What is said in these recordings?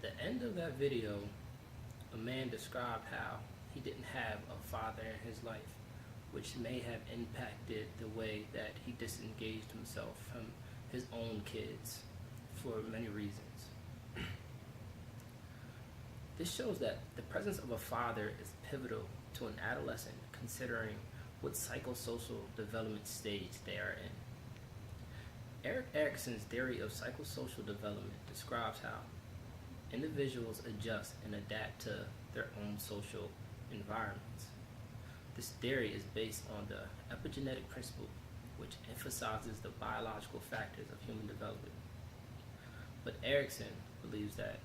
the end of that video, a man described how he didn't have a father in his life, which may have impacted the way that he disengaged himself from his own kids for many reasons. This shows that the presence of a father is pivotal to an adolescent considering what psychosocial development stage they are in. Erik Erikson's theory of psychosocial development describes how individuals adjust and adapt to their own social environments. This theory is based on the epigenetic principle, which emphasizes the biological factors of human development. But Erikson believes that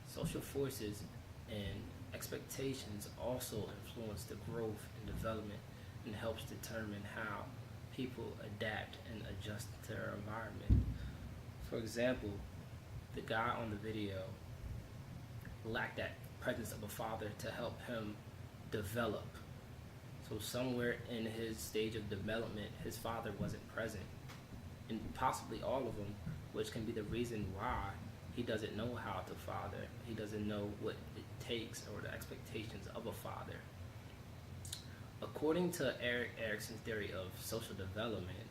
social forces and expectations also influence the growth and development and helps determine how people adapt and adjust to their environment. For example, the guy on the video lacked that presence of a father to help him develop. So somewhere in his stage of development, his father wasn't present. And possibly all of them, which can be the reason why he doesn't know how to father. He doesn't know what it takes or the expectations of a father. According to Erik Erikson's theory of social development,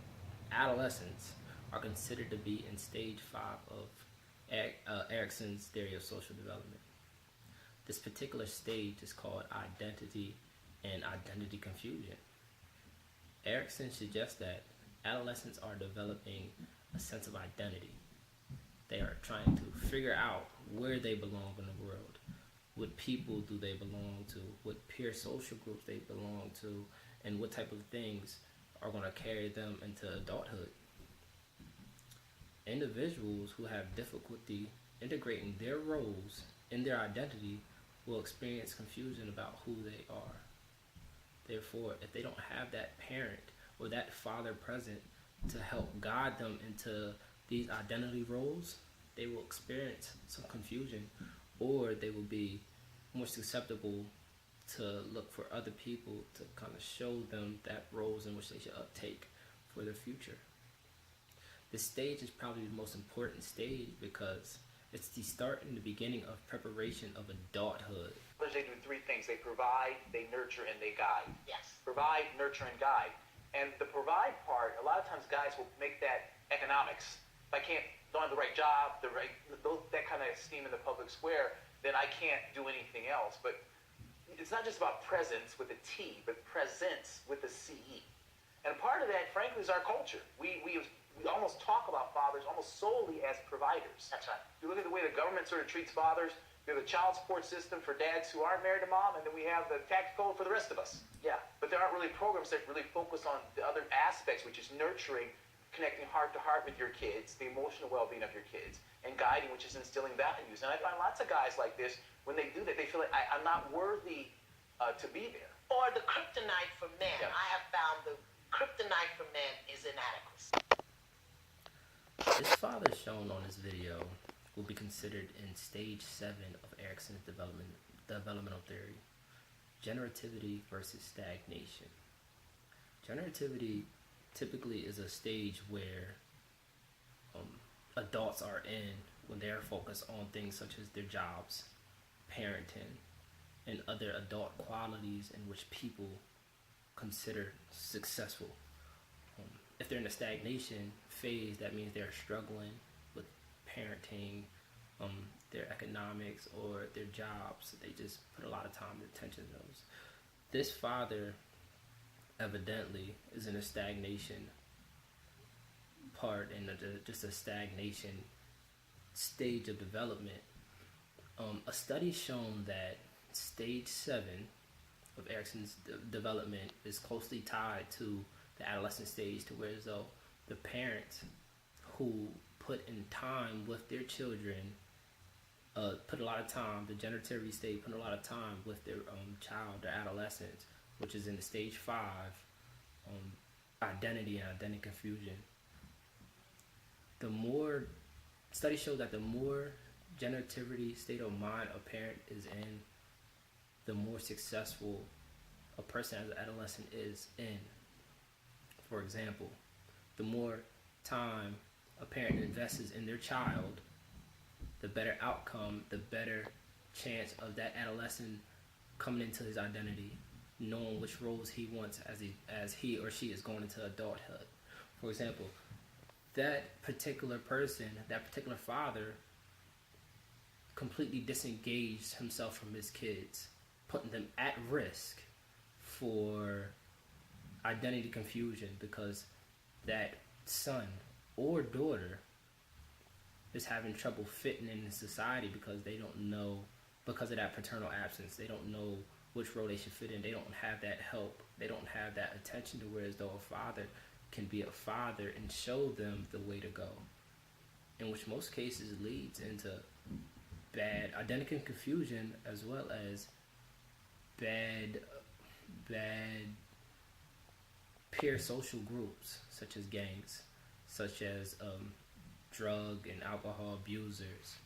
adolescents are considered to be in stage 5 of Erikson's theory of social development. This particular stage is called identity and identity confusion. Erikson suggests that adolescents are developing a sense of identity. They are trying to figure out where they belong in the world. What people do they belong to? What peer social groups they belong to? And what type of things are going to carry them into adulthood. Individuals who have difficulty integrating their roles in their identity will experience confusion about who they are. Therefore, if they don't have that parent or that father present to help guide them into these identity roles, they will experience some confusion, or they will be more susceptible to look for other people to kind of show them that roles in which they should uptake for their future. This stage is probably the most important stage because it's the start and the beginning of preparation of adulthood. They do 3 things. They provide, they nurture, and they guide. Yes. Provide, nurture, and guide. And the provide part, a lot of times guys will make that economics. If I don't have the right job, that kind of esteem in the public square, then I can't do anything else. But it's not just about presence with a T, but presence with a CE. And part of that, frankly, is our culture. We almost talk about fathers almost solely as providers. That's right. You look at the way the government sort of treats fathers. We have a child support system for dads who aren't married to mom, and then we have the tax code for the rest of us. Yeah. But there aren't really programs that really focus on the other aspects, which is nurturing, connecting heart to heart with your kids, the emotional well-being of your kids, and guiding, which is instilling values. And I find lots of guys like this, when they do that, they feel like I'm not worthy to be there. Or the kryptonite for men. Yeah. I have found the kryptonite for men is inadequacy. This father shown on this video will be considered in stage 7 of Erikson's developmental theory. Generativity versus stagnation. Generativity typically is a stage where adults are in when they are focused on things such as their jobs, parenting, and other adult qualities in which people consider successful. If they're in a stagnation phase, that means they're struggling with parenting, their economics, or their jobs. They just put a lot of time and attention to those. This father evidently is in a stagnation part and just a stagnation stage of development. A study shown that stage 7 of Erikson's development is closely tied to the adolescent stage, to where as though the parents who put in time with their children put a lot of time, the generativity stage put a lot of time with their child, their adolescent, which is in the stage 5, identity and identity confusion. The more studies show that the more generativity state of mind a parent is in, the more successful a person as an adolescent is in. For example, the more time a parent invests in their child, the better outcome, the better chance of that adolescent coming into his identity, knowing which roles he wants as he or she is going into adulthood. For example, that particular person, that particular father, completely disengaged himself from his kids, putting them at risk for identity confusion because that son or daughter is having trouble fitting in society because they don't know, because of that paternal absence, they don't know which role they should fit in. They don't have that help. They don't have that attention to whereas though a father can be a father and show them the way to go. In which most cases leads into bad identity confusion as well as bad peer social groups such as gangs, such as drug and alcohol abusers,